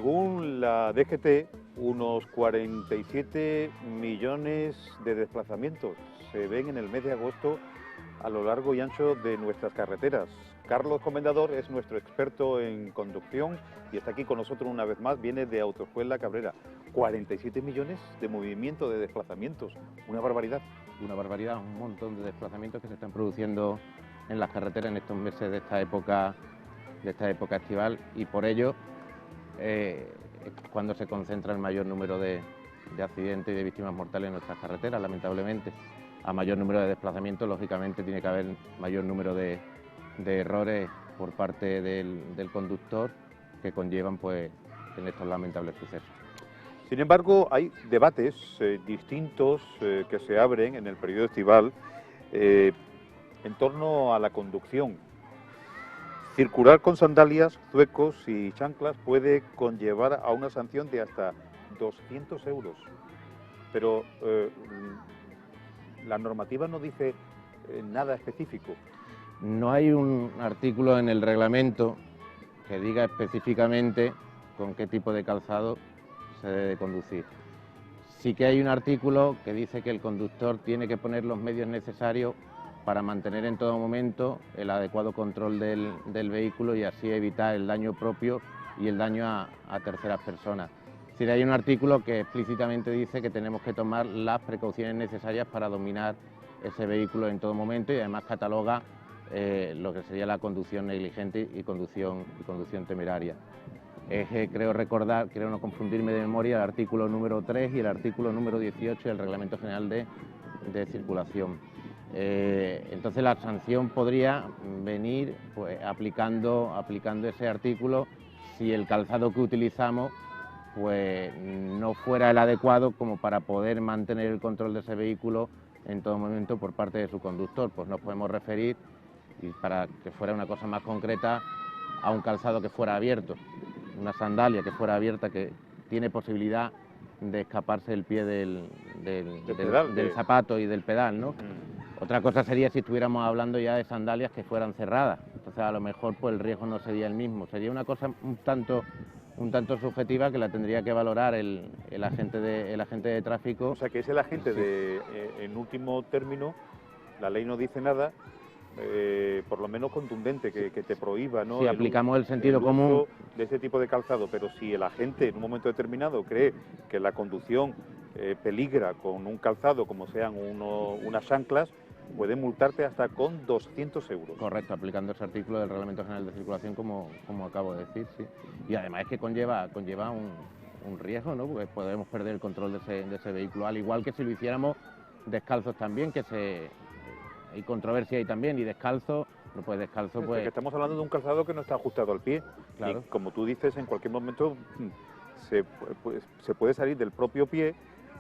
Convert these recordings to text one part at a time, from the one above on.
Según la DGT, unos 47 millones de desplazamientos se ven en el mes de agosto a lo largo y ancho de nuestras carreteras. Carlos Comendador es nuestro experto en conducción y está aquí con nosotros una vez más, viene de Autoescuela Cabrera. 47 millones de movimiento de desplazamientos, una barbaridad. Una barbaridad, un montón de desplazamientos que se están produciendo en las carreteras en estos meses de esta época estival, y por ello cuando se concentra el mayor número de accidentes y de víctimas mortales en nuestras carreteras, lamentablemente. A mayor número de desplazamientos, lógicamente, tiene que haber mayor número de errores por parte del conductor que conllevan pues en estos lamentables sucesos. Sin embargo, hay debates distintos que se abren en el periodo estival en torno a la conducción. Circular con sandalias, zuecos y chanclas puede conllevar a una sanción de hasta 200 euros. Pero la normativa no dice nada específico. No hay un artículo en el reglamento que diga específicamente con qué tipo de calzado se debe conducir. Sí que hay un artículo que dice que el conductor tiene que poner los medios necesarios para mantener en todo momento el adecuado control del vehículo y así evitar el daño propio y el daño a terceras personas. Es decir, hay un artículo que explícitamente dice que tenemos que tomar las precauciones necesarias para dominar ese vehículo en todo momento, y además cataloga lo que sería la conducción negligente y conducción temeraria. Creo recordar, creo no confundirme de memoria, el artículo número 3 y el artículo número 18 del Reglamento General de Circulación. Entonces la sanción podría venir pues, aplicando ese artículo si el calzado que utilizamos pues, no fuera el adecuado como para poder mantener el control de ese vehículo en todo momento por parte de su conductor. Pues nos podemos referir, y para que fuera una cosa más concreta, a un calzado que fuera abierto, una sandalia que fuera abierta, que tiene posibilidad de escaparse el pie del zapato y del pedal, ¿no? Otra cosa sería si estuviéramos hablando ya de sandalias que fueran cerradas, entonces a lo mejor pues, el riesgo no sería el mismo, sería una cosa un tanto subjetiva que la tendría que valorar el agente de tráfico. O sea que es el agente sí. En último término, la ley no dice nada, por lo menos contundente, que te prohíba, ¿no? Si aplicamos el sentido común de ese tipo de calzado, pero si el agente en un momento determinado cree que la conducción peligra con un calzado como sean unas chanclas, puede multarte hasta con 200 euros. Correcto, aplicando ese artículo del Reglamento General de Circulación como acabo de decir, sí. Y además es que conlleva un riesgo, ¿no? Porque podemos perder el control de ese vehículo, al igual que si lo hiciéramos descalzos también, hay controversia ahí también, y descalzo, no pues descalzo pues... Porque estamos hablando de un calzado que no está ajustado al pie, claro. Y como tú dices, en cualquier momento se puede salir del propio pie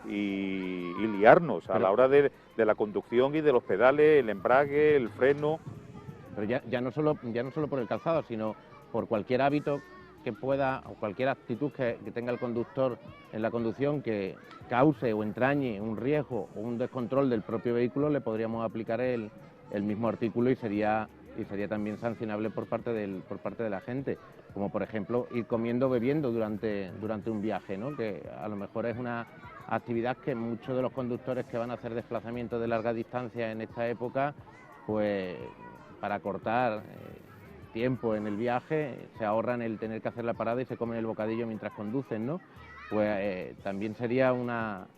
y liarnos a la hora de la conducción y de los pedales, el embrague, el freno. Pero ya no solo por el calzado, sino por cualquier hábito que pueda, o cualquier actitud que tenga el conductor en la conducción que cause o entrañe un riesgo o un descontrol del propio vehículo, le podríamos aplicar el mismo artículo y sería también sancionable por parte de la gente, como por ejemplo ir comiendo o bebiendo durante un viaje, ¿no? Que a lo mejor es una actividad que muchos de los conductores que van a hacer desplazamientos de larga distancia en esta época, pues para cortar tiempo en el viaje, se ahorran el tener que hacer la parada y se comen el bocadillo mientras conducen, ¿no? Pues también sería una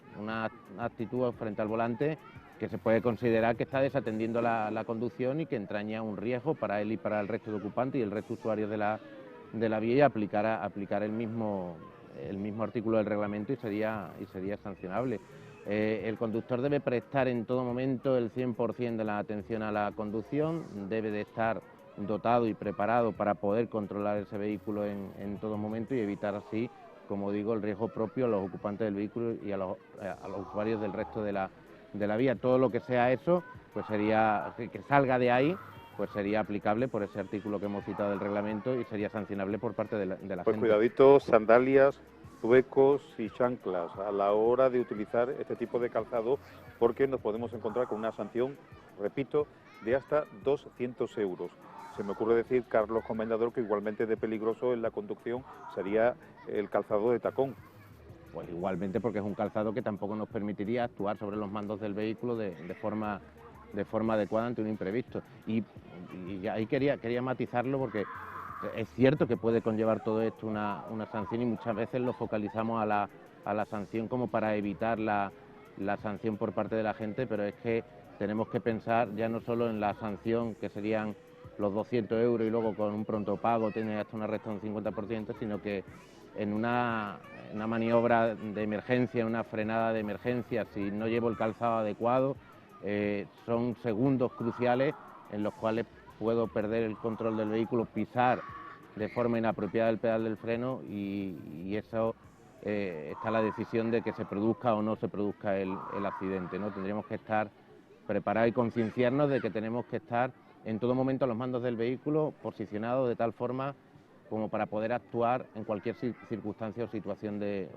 actitud frente al volante que se puede considerar que está desatendiendo la conducción y que entraña un riesgo para él y para el resto de ocupantes y el resto de usuarios de la vía, y aplicar el mismo artículo del reglamento y sería sancionable. El conductor debe prestar en todo momento el 100% de la atención a la conducción, debe de estar dotado y preparado para poder controlar ese vehículo en todo momento y evitar así, como digo, el riesgo propio a los ocupantes del vehículo y a los usuarios del resto de la vía. Todo lo que sea eso, pues sería que salga de ahí, pues sería aplicable por ese artículo que hemos citado del reglamento y sería sancionable por parte de la gente. Pues cuidadito, sandalias, zuecos y chanclas a la hora de utilizar este tipo de calzado, porque nos podemos encontrar con una sanción, repito, de hasta 200 euros. Se me ocurre decir, Carlos Comendador, que igualmente de peligroso en la conducción sería el calzado de tacón. Pues igualmente, porque es un calzado que tampoco nos permitiría actuar sobre los mandos del vehículo de forma adecuada ante un imprevisto. Y ahí quería matizarlo, porque es cierto que puede conllevar todo esto una sanción, y muchas veces lo focalizamos a la sanción como para evitar la sanción por parte de la gente, pero es que tenemos que pensar ya no solo en la sanción, que serían los 200 euros y luego con un pronto pago tiene hasta una resta de un 50%, sino que en una maniobra de emergencia, una frenada de emergencia, si no llevo el calzado adecuado, son segundos cruciales en los cuales puedo perder el control del vehículo, pisar de forma inapropiada el pedal del freno, y eso está la decisión de que se produzca o no se produzca el accidente, ¿no? Tendríamos que estar preparados y concienciarnos de que tenemos que estar en todo momento a los mandos del vehículo, posicionados de tal forma como para poder actuar en cualquier circunstancia o situación de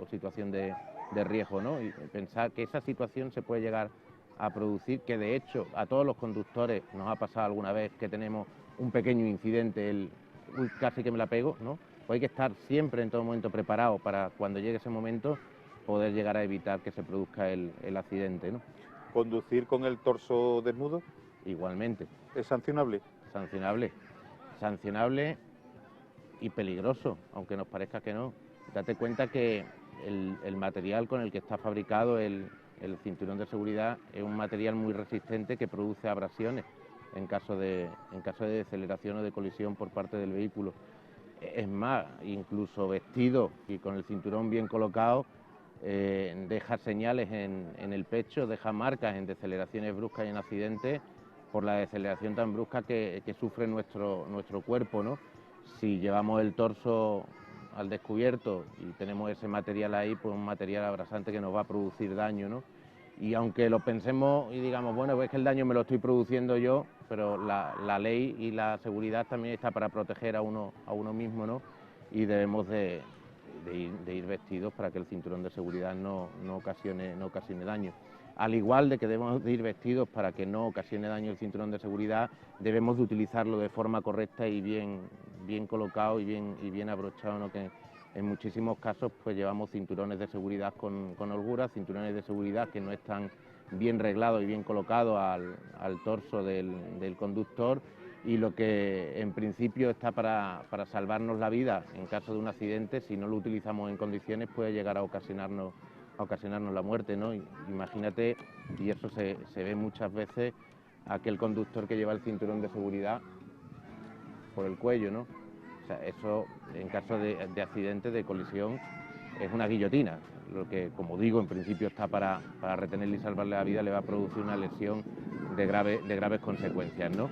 riesgo, ¿no? Y pensar que esa situación se puede llegar a producir, que de hecho a todos los conductores nos ha pasado alguna vez que tenemos un pequeño incidente, uy, casi que me la pego, ¿no? Pues hay que estar siempre en todo momento preparado para cuando llegue ese momento poder llegar a evitar que se produzca el accidente, ¿no? ¿Conducir con el torso desnudo? Igualmente. ¿Es sancionable? Sancionable y peligroso, aunque nos parezca que no. Date cuenta que el material con el que está fabricado el cinturón de seguridad es un material muy resistente que produce abrasiones en caso de deceleración o de colisión por parte del vehículo. Es más, incluso vestido y con el cinturón bien colocado, deja señales en el pecho, deja marcas en deceleraciones bruscas y en accidentes por la deceleración tan brusca que sufre nuestro cuerpo, ¿no? Si llevamos el torso al descubierto y tenemos ese material ahí, pues un material abrasante que nos va a producir daño, ¿no? Y aunque lo pensemos y digamos, bueno, pues es que el daño me lo estoy produciendo yo, pero la ley y la seguridad también está para proteger a uno mismo, ¿no? Y debemos de ir vestidos para que el cinturón de seguridad no ocasione daño. Al igual de que debemos de ir vestidos para que no ocasione daño el cinturón de seguridad, debemos de utilizarlo de forma correcta y bien colocado y bien abrochado, ¿no? Que en muchísimos casos pues llevamos cinturones de seguridad con holgura, cinturones de seguridad que no están bien reglados y bien colocados al torso del conductor, y lo que en principio está para salvarnos la vida en caso de un accidente, si no lo utilizamos en condiciones, puede llegar a ocasionarnos la muerte, ¿no? Imagínate, y eso se ve muchas veces, aquel conductor que lleva el cinturón de seguridad por el cuello, ¿no? O sea, eso en caso de accidente, de colisión, es una guillotina. Lo que, como digo, en principio está para retenerle y salvarle la vida, le va a producir una lesión de graves consecuencias, ¿no?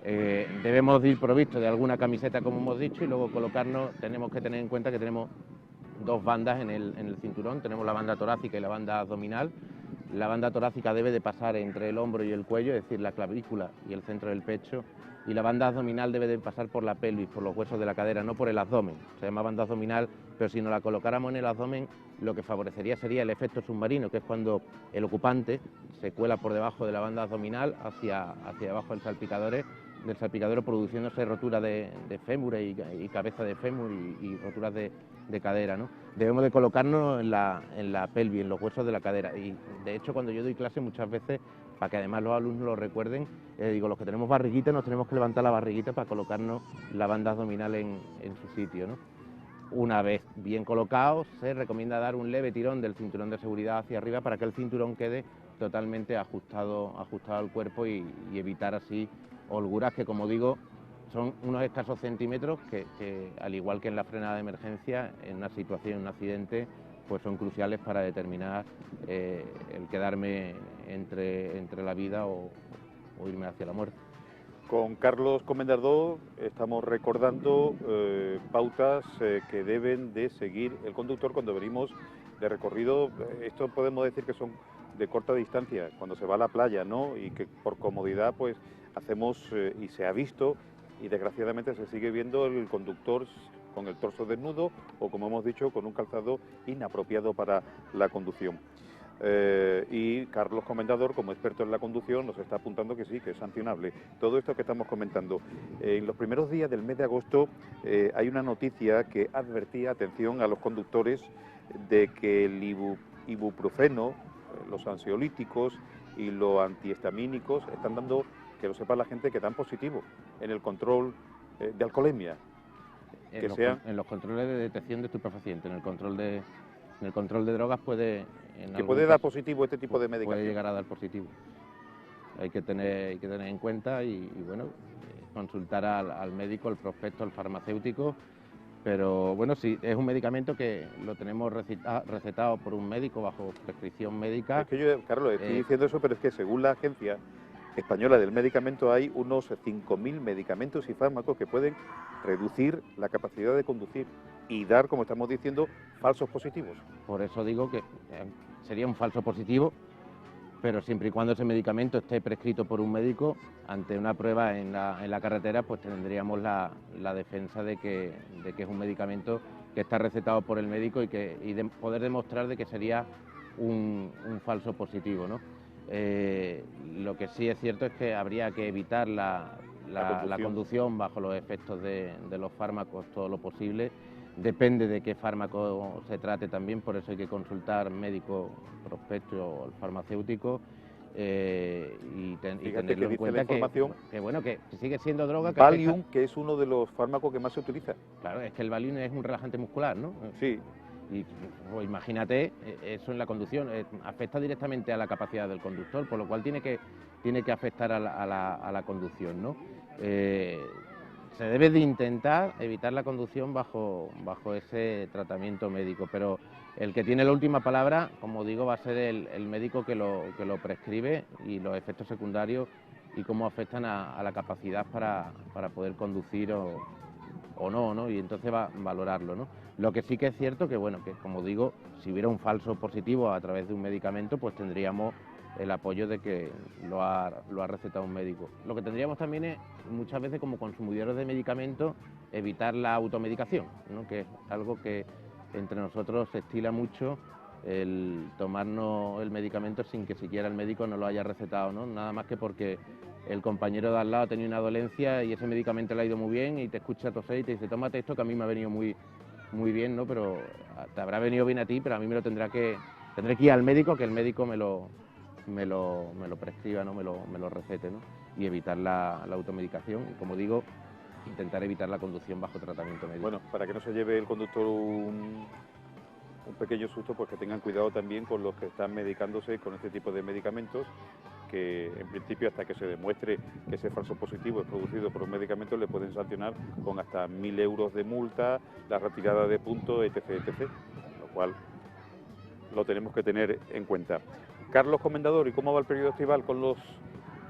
Debemos de ir provistos de alguna camiseta, como hemos dicho, y luego tenemos que tener en cuenta que tenemos dos bandas en el cinturón, tenemos la banda torácica y la banda abdominal. La banda torácica debe de pasar entre el hombro y el cuello, es decir, la clavícula y el centro del pecho, y la banda abdominal debe de pasar por la pelvis, por los huesos de la cadera, no por el abdomen. Se llama banda abdominal, pero si nos la colocáramos en el abdomen, lo que favorecería sería el efecto submarino, que es cuando el ocupante se cuela por debajo de la banda abdominal hacia abajo del salpicadero, produciéndose rotura de fémur y cabeza de fémur y roturas de cadera, ¿no? Debemos de colocarnos en la pelvis, en los huesos de la cadera, y de hecho cuando yo doy clase muchas veces, para que además los alumnos lo recuerden, digo, los que tenemos barriguita nos tenemos que levantar la barriguita para colocarnos la banda abdominal en su sitio, ¿no? Una vez bien colocado, se recomienda dar un leve tirón del cinturón de seguridad hacia arriba para que el cinturón quede totalmente ajustado al cuerpo y evitar así holguras que, como digo, son unos escasos centímetros que, al igual que en la frenada de emergencia, en una situación, un accidente, pues son cruciales para determinar el quedarme entre la vida o irme hacia la muerte. Con Carlos Comendador estamos recordando pautas que deben de seguir el conductor cuando venimos de recorrido. Esto podemos decir que son de corta distancia, cuando se va a la playa, ¿no? Y que por comodidad pues hacemos, y se ha visto, y desgraciadamente se sigue viendo, el conductor con el torso desnudo o, como hemos dicho, con un calzado inapropiado para la conducción. y Carlos Comendador, como experto en la conducción, nos está apuntando que sí, que es sancionable. Todo esto que estamos comentando. En los primeros días del mes de agosto hay una noticia que advertía, atención, a los conductores de que el ibuprofeno, los ansiolíticos y los antihistamínicos están dando, que lo sepa la gente, que dan positivo en el control de alcoholemia. En los controles de detección de estupefacientes, en el control de drogas puede... que puede dar positivo este tipo de medicación. Puede llegar a dar positivo. Hay que tener en cuenta y bueno, consultar al médico, al prospecto, al farmacéutico. Pero bueno, sí, es un medicamento que lo tenemos recetado por un médico bajo prescripción médica. Es que yo, Carlos, estoy diciendo eso, pero es que según la Agencia Española del Medicamento hay unos 5.000 medicamentos y fármacos que pueden reducir la capacidad de conducir y dar, como estamos diciendo, falsos positivos. Por eso digo que sería un falso positivo, pero siempre y cuando ese medicamento esté prescrito por un médico, ante una prueba en la carretera, pues tendríamos la defensa de que es un medicamento que está recetado por el médico y poder demostrar de que sería un falso positivo, ¿no? Lo que sí es cierto es que habría que evitar la conducción bajo los efectos de los fármacos todo lo posible. Depende de qué fármaco se trate también, por eso hay que consultar médico, prospecto o farmacéutico y tenerlo en cuenta que sigue siendo droga. Valium, que es uno de los fármacos que más se utiliza. Claro, es que el Valium es un relajante muscular, ¿no? Sí. Y imagínate eso en la conducción, afecta directamente a la capacidad del conductor, por lo cual tiene que afectar a la conducción, ¿no? Se debe de intentar evitar la conducción bajo ese tratamiento médico, pero el que tiene la última palabra, como digo, va a ser el médico que lo prescribe y los efectos secundarios y cómo afectan a la capacidad para poder conducir o no, ¿no? Y entonces va a valorarlo, ¿no? Lo que sí que es cierto que, bueno, que como digo, si hubiera un falso positivo a través de un medicamento, pues tendríamos el apoyo de que lo ha recetado un médico. Lo que tendríamos también es, muchas veces como consumidores de medicamentos, evitar la automedicación, ¿no? Que es algo que entre nosotros se estila mucho, el tomarnos el medicamento sin que siquiera el médico nos lo haya recetado, ¿no? Nada más que porque el compañero de al lado ha tenido una dolencia y ese medicamento le ha ido muy bien y te escucha toser y te dice, tómate esto que a mí me ha venido muy bien, ¿no? Pero te habrá venido bien a ti, pero a mí me lo tendré que ir al médico, que el médico me lo prescriba, ¿no? me lo recete, ¿no? Y evitar la automedicación y, como digo, intentar evitar la conducción bajo tratamiento médico. Bueno, para que no se lleve el conductor un pequeño susto, pues que tengan cuidado también con los que están medicándose con este tipo de medicamentos, que en principio hasta que se demuestre que ese falso positivo es producido por un medicamento le pueden sancionar con hasta 1.000 euros de multa, la retirada de puntos, etc., etc., lo cual lo tenemos que tener en cuenta. Carlos Comendador, ¿y cómo va el periodo estival con los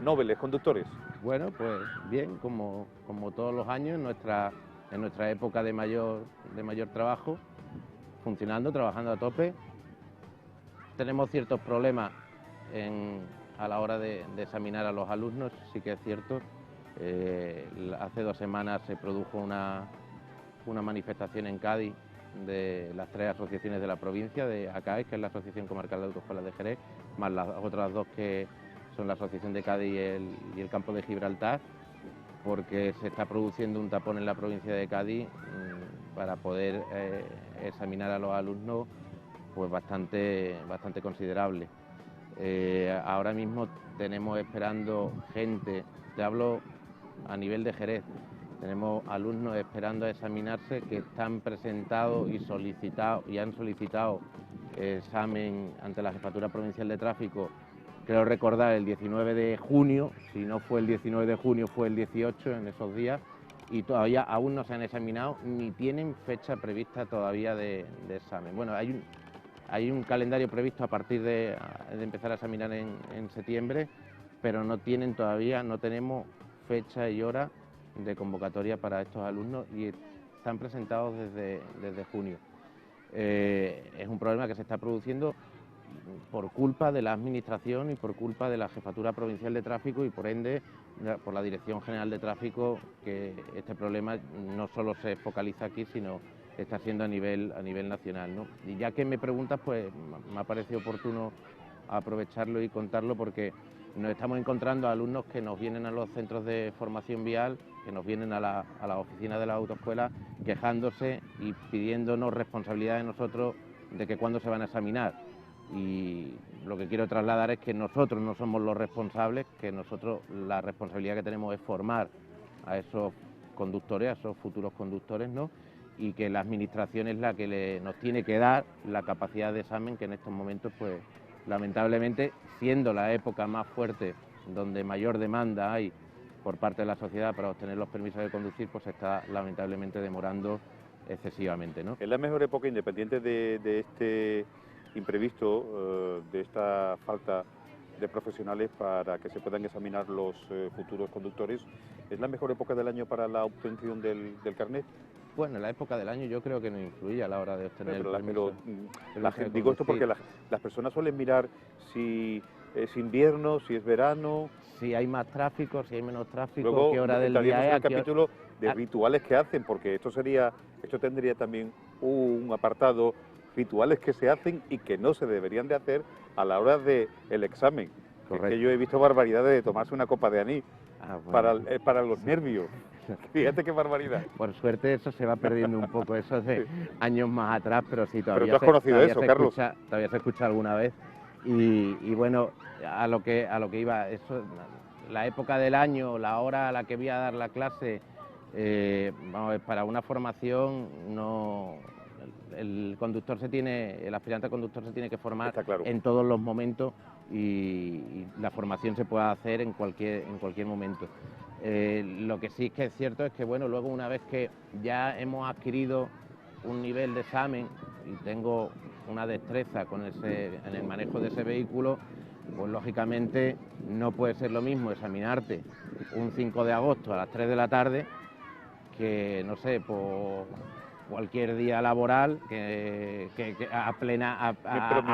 nobles conductores? Bueno, pues bien, como todos los años, en nuestra época de mayor trabajo, funcionando, trabajando a tope. Tenemos ciertos problemas a la hora de examinar a los alumnos, sí que es cierto. Hace 2 semanas se produjo una manifestación en Cádiz de las 3 asociaciones de la provincia, de ACAES, que es la Asociación Comarcal de Autoescuelas de Jerez, más las otras 2 que son la Asociación de Cádiz y el Campo de Gibraltar, porque se está produciendo un tapón en la provincia de Cádiz para poder examinar a los alumnos, pues bastante considerable. Ahora mismo tenemos esperando gente, te hablo a nivel de Jerez, tenemos alumnos esperando a examinarse que están presentados y han solicitado examen ante la Jefatura Provincial de Tráfico. Creo recordar el 19 de junio, si no fue el 19 de junio fue el 18 en esos días, y todavía aún no se han examinado ni tienen fecha prevista todavía de examen. Bueno, hay un calendario previsto a partir de empezar a examinar en septiembre, pero no tenemos fecha y hora de convocatoria para estos alumnos y están presentados desde junio. Es un problema que se está produciendo por culpa de la Administración y por culpa de la Jefatura Provincial de Tráfico y, por ende, por la Dirección General de Tráfico, que este problema no solo se focaliza aquí, sino está siendo a nivel nacional, ¿no? Y ya que me preguntas, pues me ha parecido oportuno aprovecharlo y contarlo, porque nos estamos encontrando alumnos que nos vienen a los centros de formación vial, que nos vienen a la oficina de la autoescuela quejándose y pidiéndonos responsabilidad de nosotros de que cuándo se van a examinar. Y lo que quiero trasladar es que nosotros no somos los responsables, que nosotros la responsabilidad que tenemos es formar a esos conductores, a esos futuros conductores, ¿no? Y que la administración es la que nos tiene que dar la capacidad de examen, que en estos momentos, pues lamentablemente, siendo la época más fuerte, donde mayor demanda hay por parte de la sociedad para obtener los permisos de conducir, pues se está lamentablemente demorando excesivamente, ¿no? Es la mejor época, independiente de este imprevisto, de esta falta de profesionales para que se puedan examinar los futuros conductores, ¿es la mejor época del año para la obtención del carnet? Bueno, la época del año yo creo que no influye a la hora de obtener el permiso. Digo esto porque las personas suelen mirar si es invierno, si es verano. Si hay más tráfico, si hay menos tráfico, luego qué hora del día entraríamos es. en el capítulo de rituales que hacen, porque esto tendría también un apartado, rituales que se hacen y que no se deberían de hacer a la hora del examen. Correcto. Es que yo he visto barbaridades de tomarse una copa de anís para los nervios. Fíjate qué barbaridad. Por suerte eso se va perdiendo un poco, eso de años más atrás, pero sí, todavía. Pero tú has conocido eso, Carlos. Todavía se escucha alguna vez. Y bueno, a lo que iba, eso, la época del año, la hora a la que voy a dar la clase, vamos, para una formación no. El aspirante a conductor se tiene que formar en todos los momentos y la formación se puede hacer en cualquier momento. Lo que sí es que es cierto es que, bueno, luego una vez que ya hemos adquirido un nivel de examen y tengo una destreza en el manejo de ese vehículo, pues lógicamente no puede ser lo mismo examinarte un 5 de agosto a las 3 de la tarde que, no sé, por cualquier día laboral que a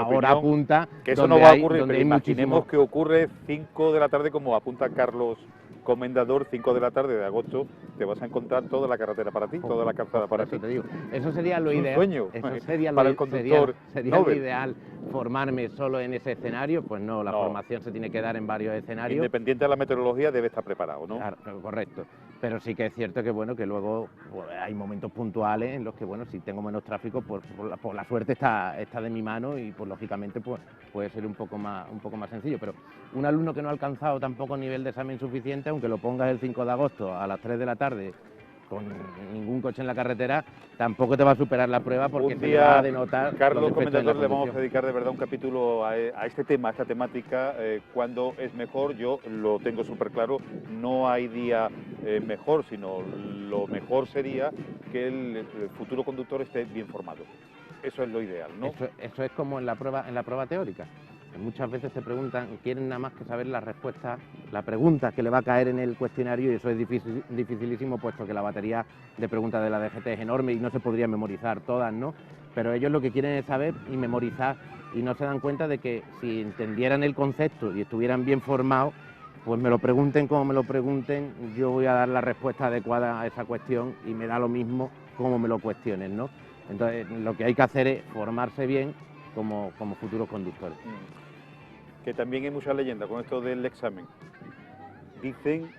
hora punta. Que eso no va a ocurrir, pero imaginemos que ocurre 5 de la tarde, como apunta Carlos Comendador, 5 de la tarde de agosto, te vas a encontrar toda la carretera para ti, toda la calzada para ti. Te digo, eso sería lo ideal. Un sueño eso sería para el conductor. Sería lo ideal, formarme solo en ese escenario. Pues no, la formación se tiene que dar en varios escenarios. Independiente de la meteorología, debe estar preparado, ¿no? Claro, correcto. Pero sí que es cierto que, bueno, que luego pues, hay momentos puntuales en los que, bueno, si tengo menos tráfico, pues por la suerte está de mi mano y, pues lógicamente, pues puede ser un poco más sencillo. Pero un alumno que no ha alcanzado tampoco nivel de examen suficiente, aunque lo pongas el 5 de agosto a las 3 de la tarde con ningún coche en la carretera, tampoco te va a superar la prueba, porque un día, se va a denotar. Carlos Comendador, le vamos a dedicar de verdad un capítulo a este tema, a esta temática, cuándo es mejor. Yo lo tengo súper claro, no hay día mejor, sino lo mejor sería que el futuro conductor esté bien formado. Eso es lo ideal, ¿no? Eso es como en la prueba teórica. Muchas veces te preguntan, quieren nada más que saber la respuesta, la pregunta que le va a caer en el cuestionario, y eso es dificilísimo, puesto que la batería de preguntas de la DGT es enorme y no se podría memorizar todas, ¿no? Pero ellos lo que quieren es saber y memorizar, y no se dan cuenta de que si entendieran el concepto y estuvieran bien formados, pues me lo pregunten como me lo pregunten, yo voy a dar la respuesta adecuada a esa cuestión y me da lo mismo como me lo cuestionen, ¿no? Entonces, lo que hay que hacer es formarse bien como futuros conductores. Que también hay mucha leyenda con esto del examen. Dicen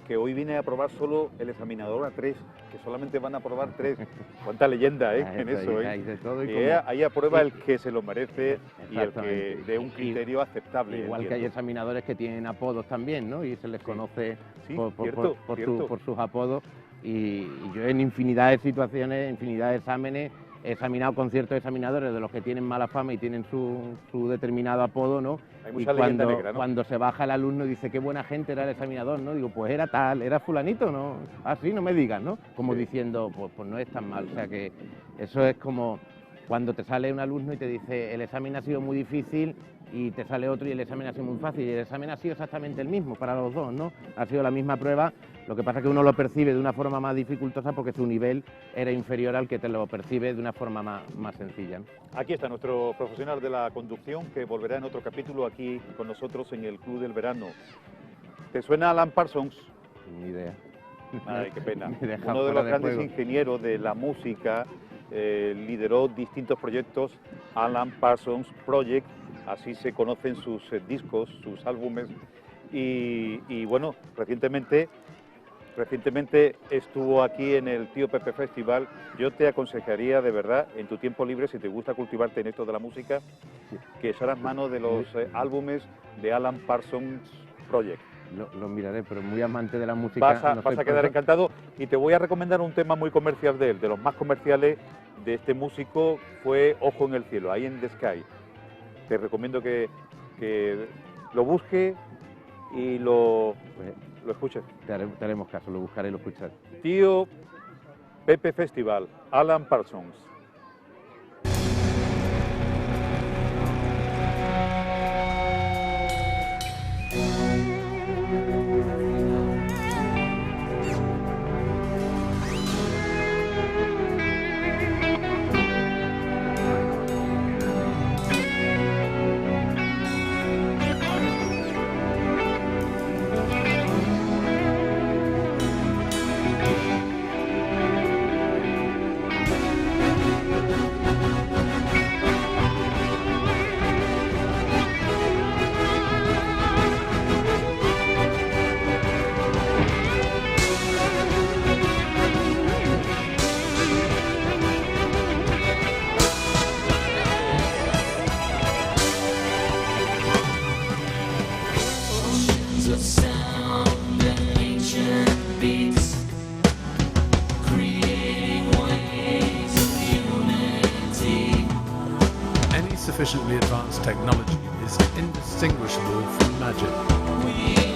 que hoy viene a aprobar solo el examinador A3, que solamente van a aprobar 3. Cuánta leyenda en eso, Hay de todo ahí aprueba el que se lo merece y el que dé un criterio aceptable. Igual que hay examinadores que tienen apodos también, ¿no? Y se les conoce por sus apodos. Y yo en infinidad de situaciones, infinidad de exámenes, he examinado con ciertos examinadores de los que tienen mala fama y tienen su determinado apodo, ¿no? Hay mucha leyenda negra, ¿no? Cuando se baja el alumno y dice qué buena gente era el examinador, ¿no? Digo, pues era tal, era fulanito, ¿no? Así no me digas, ¿no? Como diciendo, pues no es tan mal. O sea que eso es como cuando te sale un alumno y te dice el examen ha sido muy difícil, y te sale otro y el examen ha sido muy fácil, y el examen ha sido exactamente el mismo para los dos, ¿no? Ha sido la misma prueba, lo que pasa es que uno lo percibe de una forma más dificultosa porque su nivel era inferior al que te lo percibe de una forma más sencilla, ¿no? Aquí está nuestro profesional de la conducción, que volverá en otro capítulo aquí con nosotros en el Club del Verano. ¿Te suena Alan Parsons? Ni idea. Ay, qué pena. Uno de los grandes ingenieros de la música, lideró distintos proyectos, Alan Parsons Project, así se conocen sus discos, sus álbumes, y bueno, recientemente estuvo aquí en el Tío Pepe Festival. Yo te aconsejaría de verdad, en tu tiempo libre, si te gusta cultivarte en esto de la música, que echaras mano de los álbumes de Alan Parsons Project. Lo miraré, pero muy amante de la música. Vas a quedar encantado, y te voy a recomendar un tema muy comercial de él, de los más comerciales de este músico, fue Ojo en el cielo, Eye in the Sky. Te recomiendo que lo busques y lo escuches. Te haremos caso, lo buscaré y lo escucharé. Tío Pepe Festival, Alan Parsons. Sufficiently advanced technology is indistinguishable from magic.